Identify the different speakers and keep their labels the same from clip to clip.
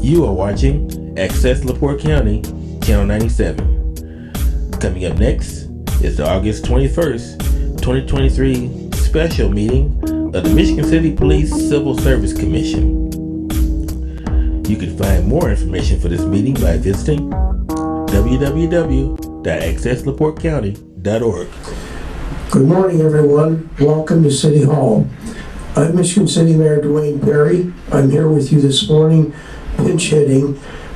Speaker 1: You are watching Access LaPorte County, Channel 97. Coming up next is the August 21st, 2023 special meeting of the Michigan City Police Civil Service Commission. You can find more information for this meeting by visiting www.accesslaportecounty.org.
Speaker 2: Good morning, everyone. Welcome to City Hall. I'm Michigan City Mayor Dwayne Perry. I'm here with you this morning, pinch hitting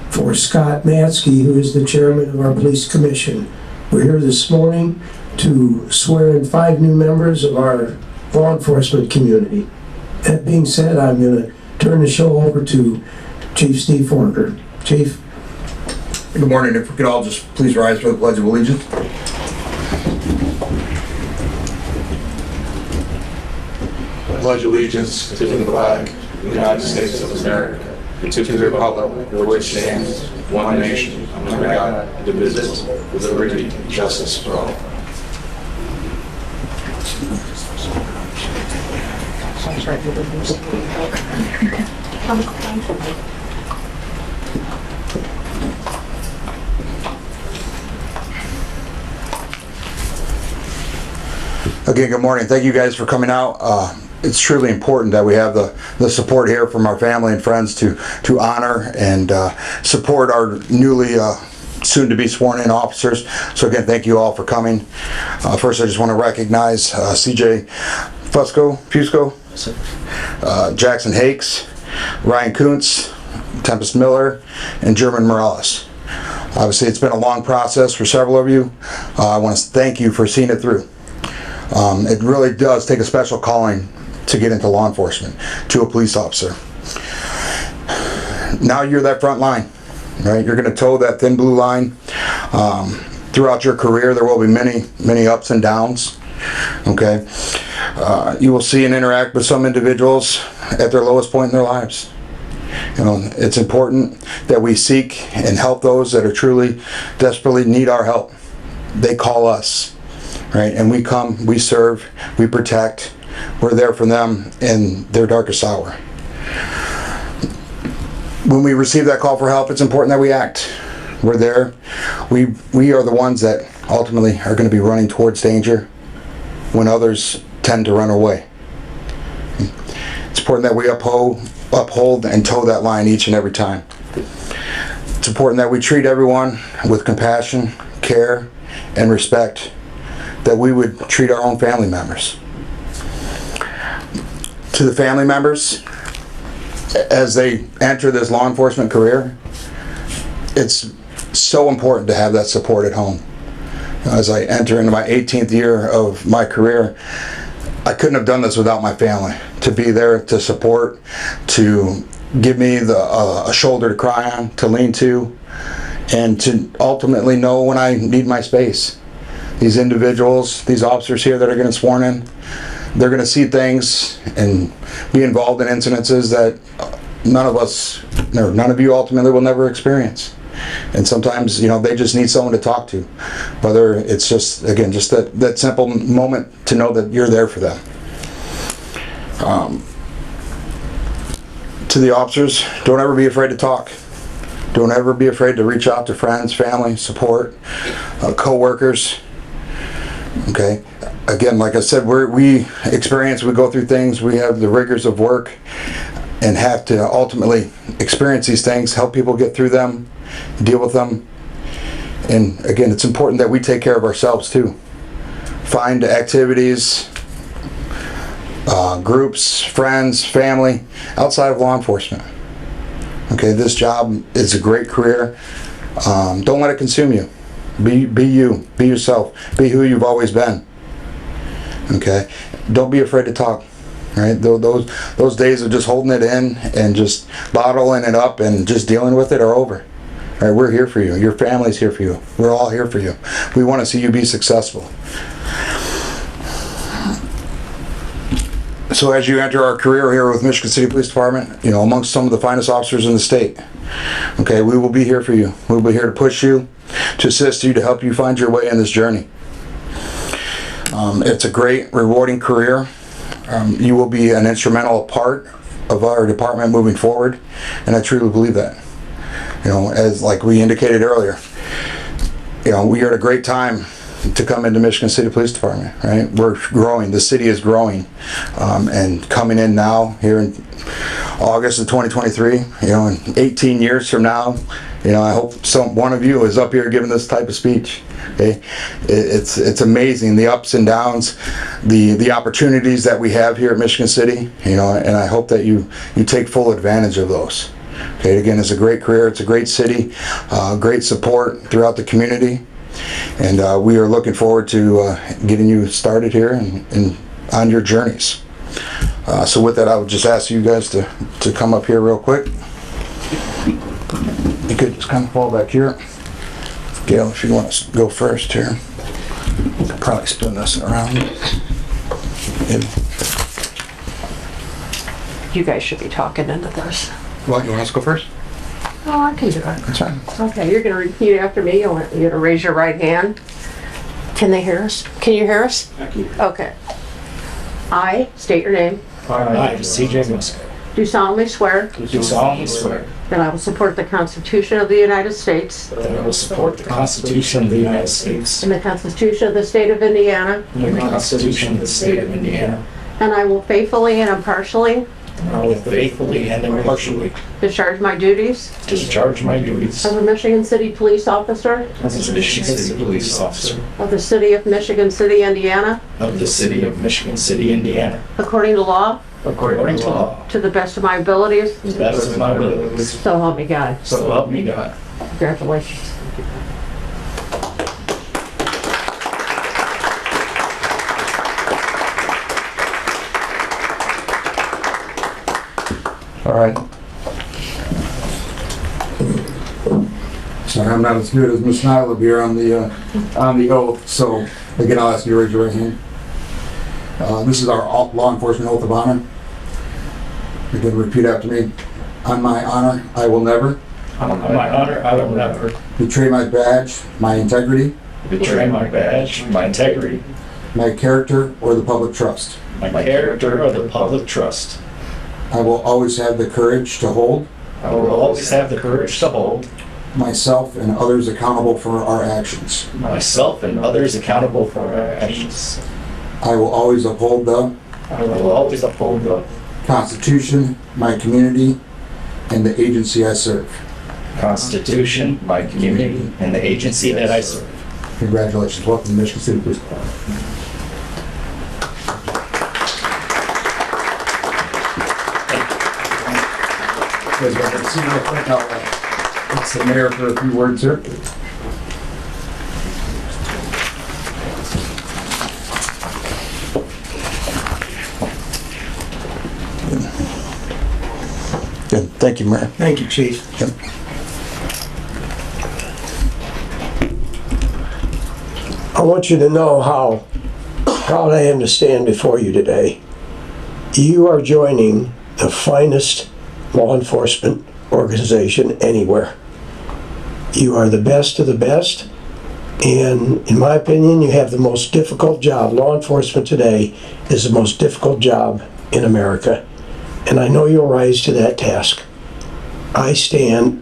Speaker 2: for Scott Matsky, who is the chairman of our Police Commission. We're here this morning to swear in 5 new members of our law enforcement community. That being said, I'm going to turn the show over to Chief Steve Forker. Chief.
Speaker 3: Good morning. If we could all just please rise for the Pledge of Allegiance.
Speaker 4: I pledge allegiance to the flag of the United States of America and to the republic for which stands one nation under God, indivisible, with liberty and justice for all.
Speaker 3: Again, good morning. Thank you guys for coming out. It's truly important that we have the support here from our family and friends to honor and support our newly soon to be sworn in officers. So again, thank you all for coming. First, I just want to recognize CJ Fusco, Jackson Hakes, Ryan Kuntz, Tempest Miller, and German Morales. Obviously, it's been a long process for several of you. I want to thank you for seeing it through. It really does take a special calling to get into law enforcement, to a police officer. Now you're that front line, right? You're going to toe that thin blue line. Throughout your career, there will be many ups and downs, okay? You will see and interact with some individuals at their lowest point in their lives. You know, it's important that we seek and help those that are truly, desperately need our help. They call us, right? And we come, we serve, we protect. We're there for them in their darkest hour. When we receive that call for help, it's important that we act. We're there. We are the ones that ultimately are going to be running towards danger when others tend to run away. It's important that we uphold and toe that line each and every time. It's important that we treat everyone with compassion, care, and respect that we would treat our own family members. To the family members, as they enter this law enforcement career, it's so important to have that support at home. As I enter into my 18th year of my career, I couldn't have done this without my family. To be there to support, to give me a shoulder to cry on, to lean to, and to ultimately know when I need my space. These individuals, these officers here that are getting sworn in, they're going to see things and be involved in incidences that none of you ultimately will never experience. And sometimes, you know, they just need someone to talk to. Whether it's just, again, just that simple moment to know that you're there for them. To the officers, don't ever be afraid to talk. Don't ever be afraid to reach out to friends, family, support, co-workers. Okay, again, like I said, we go through things, we have the rigors of work and have to ultimately experience these things, help people get through them, deal with them. And again, it's important that we take care of ourselves too. Find activities, groups, friends, family, outside of law enforcement. Okay, this job is a great career. Don't let it consume you. Be you, be yourself, be who you've always been. Okay, don't be afraid to talk. Right, those days of just holding it in and just bottling it up and just dealing with it are over. All right, we're here for you. Your family's here for you. We're all here for you. We want to see you be successful. So as you enter our career here with Michigan City Police Department, you know, amongst some of the finest officers in the state, okay, we will be here for you. We'll be here to push you, to assist you, to help you find your way in this journey. It's a great, rewarding career. You will be an instrumental part of our department moving forward, and I truly believe that. As like we indicated earlier, we are at a great time to come into Michigan City Police Department, right? We're growing, the city is growing, and coming in now here in August of 2023, in 18 years from now, I hope one of you is up here giving this type of speech. Okay, it's amazing, the ups and downs, the opportunities that we have here at Michigan City, and I hope that you take full advantage of those. Okay, again, it's a great career, it's a great city, great support throughout the community, and we are looking forward to getting you started here and on your journeys. So with that, I would just ask you guys to come up here real quick. You could just kind of fall back here. Gail, if you want to go first here. Probably spin this around.
Speaker 5: You guys should be talking into this.
Speaker 3: What, you want us to go first?
Speaker 5: Oh, I can do it.
Speaker 3: That's fine.
Speaker 5: Okay, you're going to repeat after me. I want you to raise your right hand. Can they hear us? Can you hear us? Okay. I state your name.
Speaker 6: I, C.J. Musker,
Speaker 5: Do solemnly swear
Speaker 6: do solemnly swear
Speaker 5: that I will support the Constitution of the United States
Speaker 6: that I will support the Constitution of the United States
Speaker 5: and the Constitution of the State of Indiana,
Speaker 6: and the Constitution of the State of Indiana,
Speaker 5: and I will faithfully and impartially
Speaker 6: and I will faithfully and impartially
Speaker 5: discharge my duties
Speaker 6: discharge my duties
Speaker 5: as a Michigan City police officer
Speaker 6: as a Michigan City police officer
Speaker 5: of the City of Michigan City, Indiana,
Speaker 6: of the City of Michigan City, Indiana,
Speaker 5: according to law,
Speaker 6: according to law,
Speaker 5: to the best of my abilities,
Speaker 6: to the best of my abilities,
Speaker 5: so help me God.
Speaker 6: so help me God.
Speaker 5: Congratulations.
Speaker 3: All right. Sorry, I'm not as good as Ms. Nyla here on the oath, so again, I'll ask you to raise your right hand. This is our law enforcement oath of honor. Again, repeat after me. On my honor, I will never
Speaker 6: On my honor, I will never
Speaker 3: betray my badge, my integrity,
Speaker 6: betray my badge, my integrity,
Speaker 3: my character, or the public trust.
Speaker 6: my character, or the public trust.
Speaker 3: I will always have the courage to hold
Speaker 6: I will always have the courage to hold
Speaker 3: myself and others accountable for our actions.
Speaker 6: myself and others accountable for our actions.
Speaker 3: I will always uphold the
Speaker 6: I will always uphold the
Speaker 3: Constitution, my community, and the agency I serve.
Speaker 6: Constitution, my community, and the agency that I serve.
Speaker 3: Congratulations. Welcome to Michigan City Police Department. Guys, want to see real quick how it's the mayor for a few words here. Good. Thank you, Mayor.
Speaker 2: Thank you, Chief.
Speaker 3: Yep.
Speaker 2: I want you to know how proud I am to stand before you today. You are joining the finest law enforcement organization anywhere. You are the best of the best, and in my opinion, you have the most difficult job. Law enforcement today is the most difficult job in America, and I know you'll rise to that task. I stand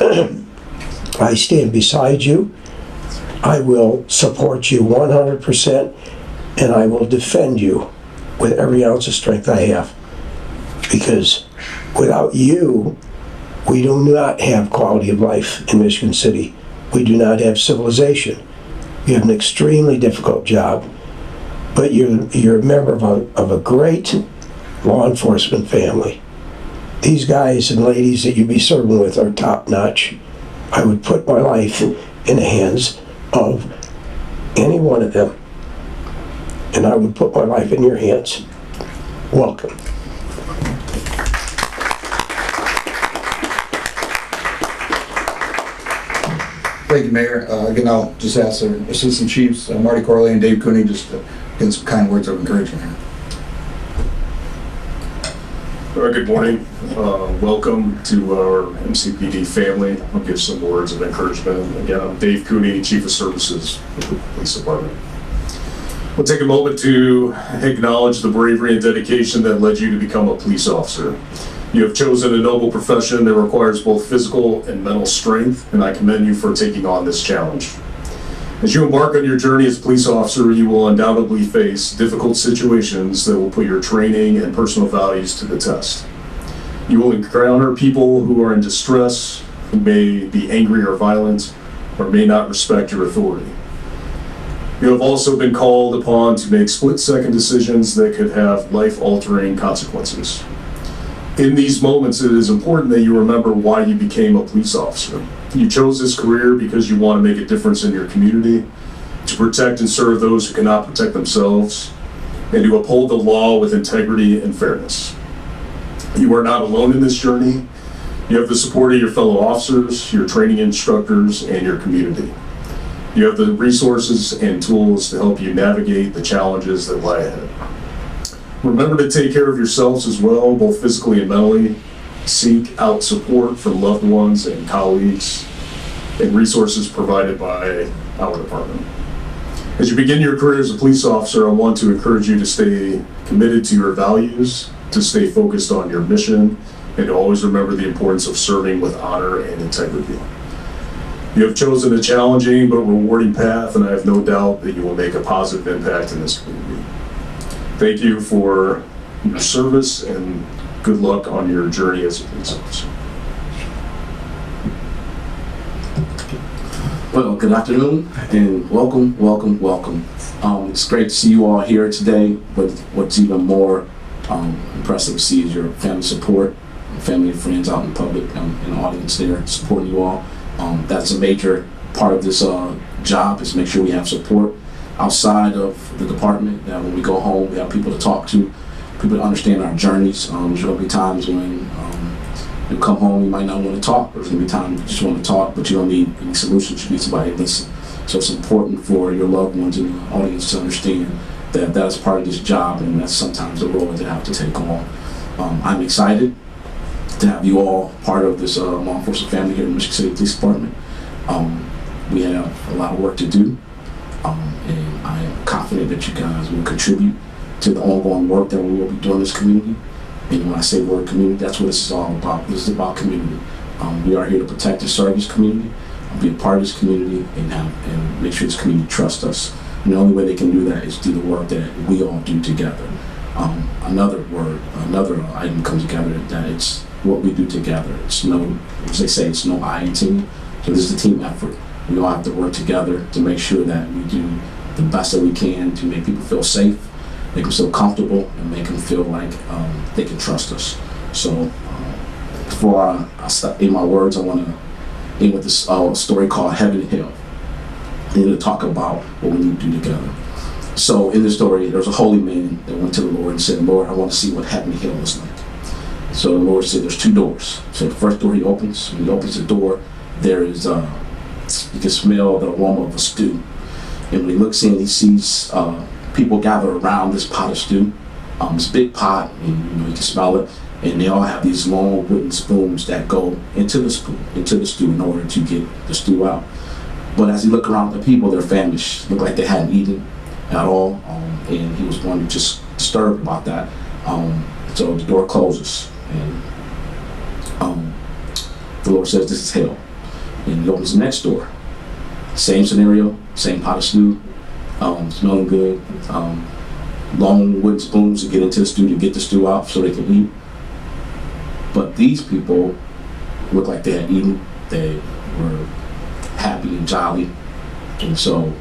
Speaker 2: beside you. I will support you 100%, and I will defend you with every ounce of strength I have. Because without you, we do not have quality of life in Michigan City. We do not have civilization. You have an extremely difficult job, but you're a member of a great law enforcement family. These guys and ladies that you be serving with are top notch. I would put my life in the hands of any one of them, and I would put my life in your hands. Welcome.
Speaker 3: Thank you, Mayor. Again, I'll just ask our Assistant Chiefs, Marty Corley and Dave Cooney, just to give some kind words of encouragement here.
Speaker 7: Good morning. Welcome to our MCPD family. I'll give some words of encouragement. Again, I'm Dave Cooney, Chief of Services for the Police Department. We'll take a moment to acknowledge the bravery and dedication that led you to become a police officer. You have chosen a noble profession that requires both physical and mental strength, and I commend you for taking on this challenge. As you embark on your journey as a police officer, you will undoubtedly face difficult situations that will put your training and personal values to the test. You will encounter people who are in distress, who may be angry or violent, or may not respect your authority. You have also been called upon to make split-second decisions that could have life-altering consequences. In these moments, it is important that you remember why you became a police officer. You chose this career because you want to make a difference in your community, to protect and serve those who cannot protect themselves, and to uphold the law with integrity and fairness. You are not alone in this journey. You have the support of your fellow officers, your training instructors, and your community. You have the resources and tools to help you navigate the challenges that lie ahead. Remember to take care of yourselves as well, both physically and mentally. Seek out support from loved ones and colleagues and resources provided by our department. As you begin your career as a police officer, I want to encourage you to stay committed to your values, to stay focused on your mission, and to always remember the importance of serving with honor and integrity. You have chosen a challenging but rewarding path, and I have no doubt that you will make a positive impact in this community. Thank you for your service, and good luck on your journey as a police officer.
Speaker 8: Well, good afternoon and welcome, welcome, welcome. It's great to see you all here today, but what's even more impressive to see is your family support, family and friends out in public, in the audience there supporting you all. That's a major part of this job, is make sure we have support outside of the department, that when we go home, we have people to talk to, people to understand our journeys. There's going to be times when you come home, you might not want to talk. There's going to be times you just want to talk, but you don't need any solutions. You need somebody to listen. So it's important for your loved ones in the audience to understand that that's part of this job, and that's sometimes the role that they have to take on. I'm excited to have you all part of this law enforcement family here in Michigan City Police Department. We have a lot of work to do, and I am confident that you guys will contribute to the ongoing work that we will be doing in this community. And when I say word community, that's what this is all about. This is about community. We are here to protect and serve this community, be a part of this community, and make sure this community trusts us. And the only way they can do that is through the work that we all do together. Another item comes together, that it's what we do together. It's no, as they say, it's no I in team. So this is a team effort. We all have to work together to make sure that we do the best that we can to make people feel safe, make them feel comfortable, and make them feel like they can trust us. So before I start in my words, I want to end with this story called Heaven and Hell. I'm going to talk about what we need to do together. So in this story, there's a holy man that went to the Lord and said, Lord, I want to see what heaven and hell is like. So the Lord said, there's two doors. So the first door he opens, when he opens the door, there is, you can smell the aroma of a stew. And when he looks in, he sees people gather around this pot of stew, this big pot, and you can smell it. And they all have these long wooden spoons that go into the stew in order to get the stew out. But as he looked around the people, they're famished, looked like they hadn't eaten at all, and he was one just disturbed about that. So the door closes, and the Lord says, this is hell. And he opens the next door. Same scenario, same pot of stew, smelling good, long wooden spoons to get into the stew, to get the stew out so they can eat. But these people looked like they had eaten, they were happy and jolly, and so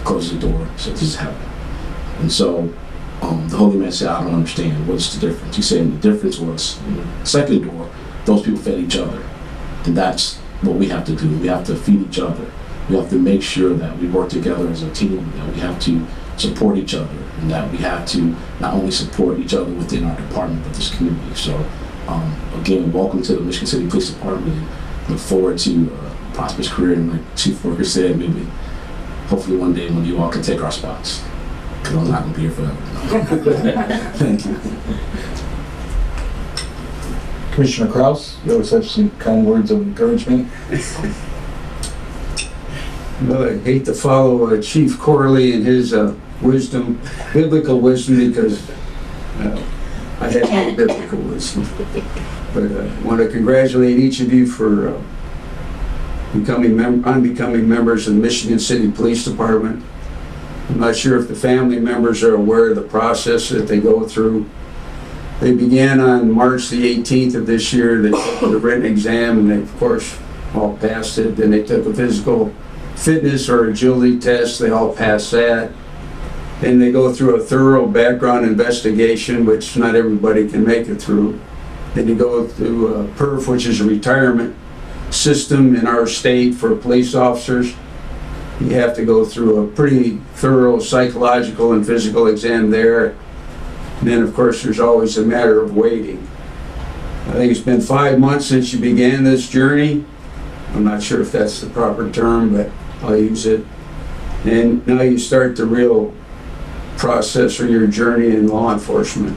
Speaker 8: closes the door, said, this is heaven. And so the holy man said, I don't understand, what's the difference? He said, the difference was, in the second door, those people fed each other. And that's what we have to do. We have to feed each other. We have to make sure that we work together as a team, that we have to support each other, and that we have to not only support each other within our department, but this community. So again, welcome to the Michigan City Police Department, and look forward to a prosperous career. And like Chief Worker said, maybe hopefully one day when you all can take our spots, because I'm not going to be here forever. Thank you.
Speaker 9: Commissioner Kraus, you always have some kind words of encouragement.
Speaker 10: Well, I hate to follow Chief Corley and his wisdom, biblical wisdom, because I have no biblical wisdom. But I want to congratulate each of you for becoming members of the Michigan City Police Department. I'm not sure if the family members are aware of the process that they go through. They began on March the 18th of this year. They took the written exam and they, of course, all passed it. Then they took a physical fitness or agility test. They all passed that. Then they go through a thorough background investigation, which not everybody can make it through. Then you go through PERF, which is a retirement system in our state for police officers. You have to go through a pretty thorough psychological and physical exam there. And then, of course, there's always a matter of waiting. I think it's been 5 months since you began this journey. I'm not sure if that's the proper term, but I'll use it. And now you start the real process or your journey in law enforcement.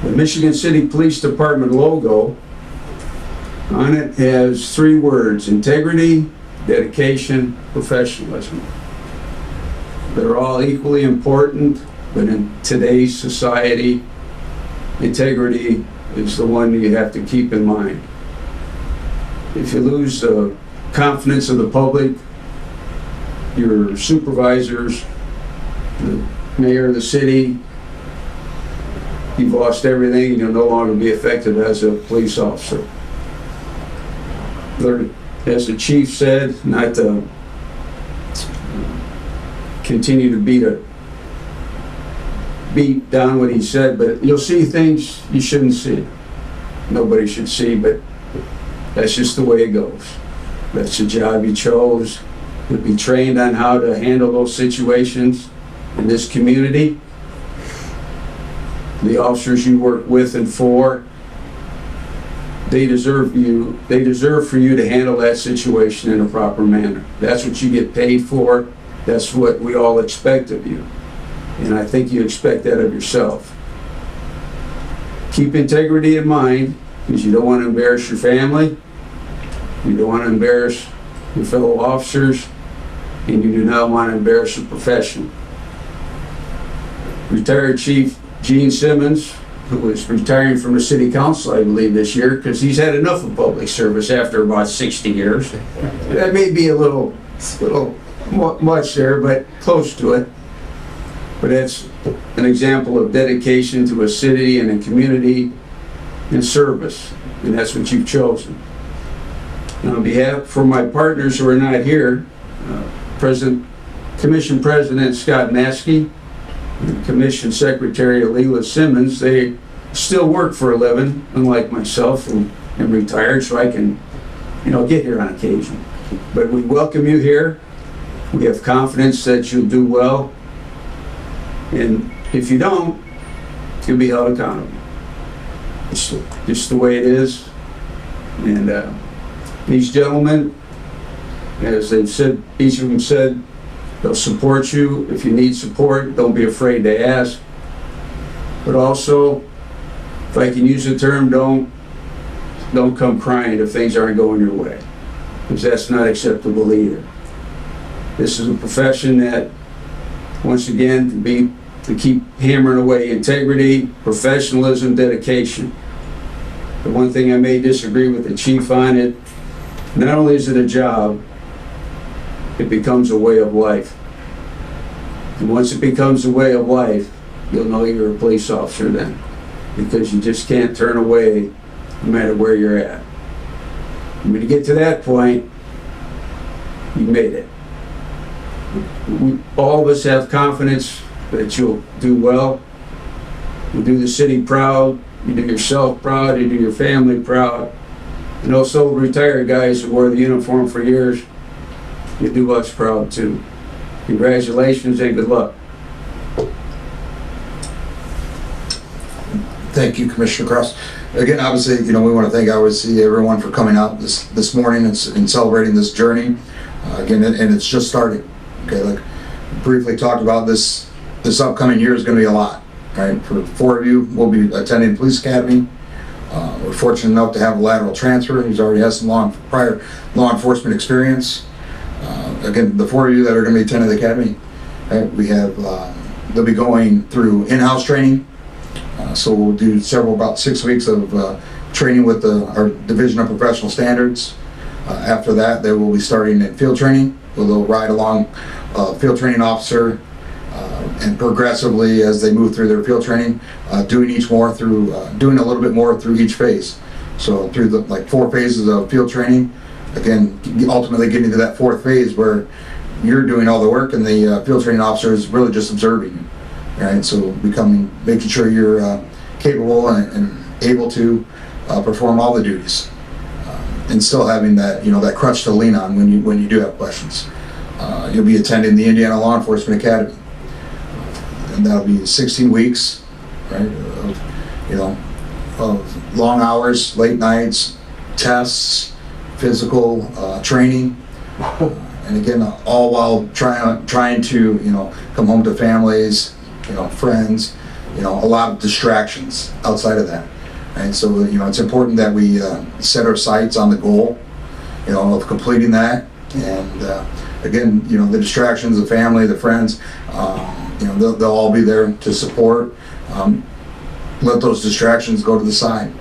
Speaker 10: The Michigan City Police Department logo on it has 3 words: integrity, dedication, professionalism. They're all equally important, but in today's society, integrity is the one you have to keep in mind. If you lose the confidence of the public, your supervisors, the mayor of the city, you've lost everything and you'll no longer be effective as a police officer. As the chief said, not to continue to beat down what he said, but you'll see things you shouldn't see. Nobody should see, but that's just the way it goes. That's the job you chose. You'll be trained on how to handle those situations in this community. The officers you work with and for, they deserve for you to handle that situation in a proper manner. That's what you get paid for. That's what we all expect of you. And I think you expect that of yourself. Keep integrity in mind, because you don't want to embarrass your family, you don't want to embarrass your fellow officers, and you do not want to embarrass the profession. Retired Chief Gene Simmons, who is retiring from the city council, I believe, this year, because he's had enough of public service after about 60 years. That may be a little much there, but close to it. But that's an example of dedication to a city and a community and service, and that's what you've chosen. And on behalf, for my partners who are not here, Commission President Scott Maskey, and Commission Secretary Leila Simmons, they still work for a living, unlike myself, who am retired, so I can, get here on occasion. But we welcome you here. We have confidence that you'll do well. And if you don't, you'll be held accountable. It's just the way it is. And these gentlemen, as they've said, each of them said, they'll support you. If you need support, don't be afraid to ask. But also, if I can use the term, don't come crying if things aren't going your way, because that's not acceptable either. This is a profession that, once again, to keep hammering away integrity, professionalism, dedication. The one thing I may disagree with the chief on it, not only is it a job, it becomes a way of life. And once it becomes a way of life, you'll know you're a police officer then, because you just can't turn away no matter where you're at. And when you get to that point, you made it. All of us have confidence that you'll do well. You'll do the city proud, you do yourself proud, you do your family proud. And also retired guys who wore the uniform for years, you do us proud too. Congratulations and good luck.
Speaker 3: Thank you, Commissioner Kraus. Again, obviously, we want to thank obviously everyone for coming out this morning and celebrating this journey. Again, and it's just starting. Okay, like briefly talked about, this upcoming year is going to be a lot. Right, for 4 of you, we'll be attending Police Academy. We're fortunate enough to have a lateral transfer. He's already has some prior law enforcement experience. Again, the 4 of you that are going to be attending the academy, right, we have they'll be going through in-house training. So we'll do about 6 weeks of training with our Division of Professional Standards. After that, they will be starting in field training, where they'll ride along field training officer, and progressively as they move through their field training, doing a little bit more through each phase. So through the 4 phases of field training, again, ultimately getting to that 4th phase where you're doing all the work and the field training officer is really just observing you, right? So making sure you're capable and able to perform all the duties, and still having that, that crutch to lean on when you do have questions. You'll be attending the Indiana Law Enforcement Academy, and that'll be 16 weeks, right? Of long hours, late nights, tests, physical training, and again, all while trying to come home to families, friends, a lot of distractions outside of that. And so it's important that we set our sights on the goal, of completing that. And again, the distractions, the family, the friends, they'll all be there to support. Let those distractions go to the side,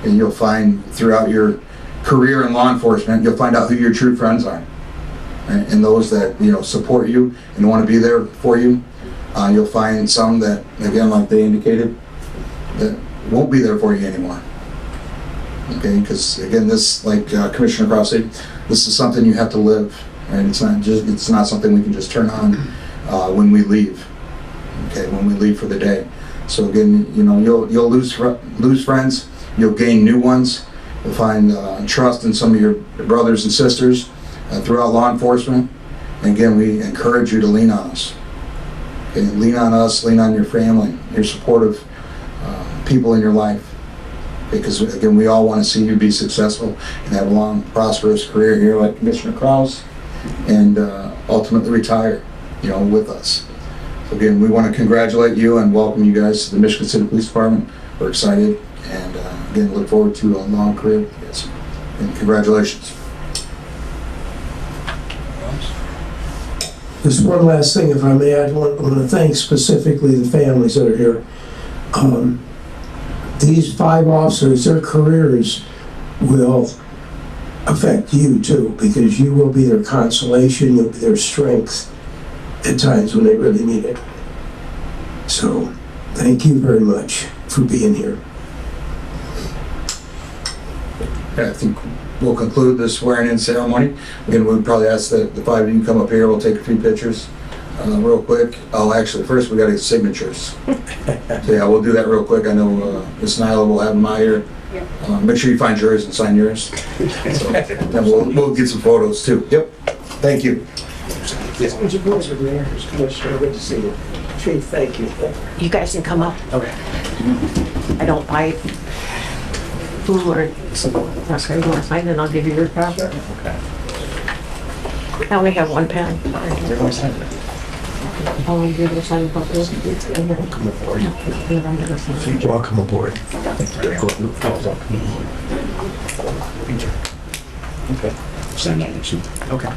Speaker 3: and you'll find throughout your career in law enforcement, you'll find out who your true friends are, right? And those that support you and want to be there for you. You'll find some that, again, like they indicated, that won't be there for you anymore. Okay, because again, this, like Commissioner Cross said, this is something you have to live, right? It's not something we can just turn on when we leave. Okay, when we leave for the day. So again, you'll lose friends, you'll gain new ones. You'll find trust in some of your brothers and sisters throughout law enforcement. And again, we encourage you to lean on us. Okay, lean on us, lean on your family, your supportive people in your life. Because again, we all want to see you be successful and have a long, prosperous career here like Commissioner Krause, and ultimately retire, with us. So again, we want to congratulate you and welcome you guys to the Michigan City Police Department. We're excited, and again, look forward to a long career. Yes, and congratulations.
Speaker 2: Just one last thing, if I may, I want to thank specifically the families that are here. These 5 officers, their careers will affect you too, because you will be their consolation, you'll be their strength at times when they really need it. So, thank you very much for being here.
Speaker 3: Yeah, I think we'll conclude the swearing-in ceremony. Again, we'll probably ask the 5 of you to come up here. We'll take a few pictures real quick. Oh, actually, first we got to get signatures. So yeah, we'll do that real quick. I know Ms. Nyla will have them out here. Make sure you find yours and sign yours. So, and we'll get some photos too. Yep. Thank you.
Speaker 2: Would you boys with me? Commissioner, good to see you. Chief, thank you.
Speaker 5: You guys can come up.
Speaker 6: Okay.
Speaker 5: I don't bite food or, okay, you want to sign it, I'll give you your copy.
Speaker 6: Okay.
Speaker 5: I only have 1 pen.
Speaker 6: Everyone sign it.
Speaker 5: I'll give you the sign copy.
Speaker 6: Come aboard.
Speaker 2: Welcome aboard.
Speaker 6: Okay. Sign that. Okay.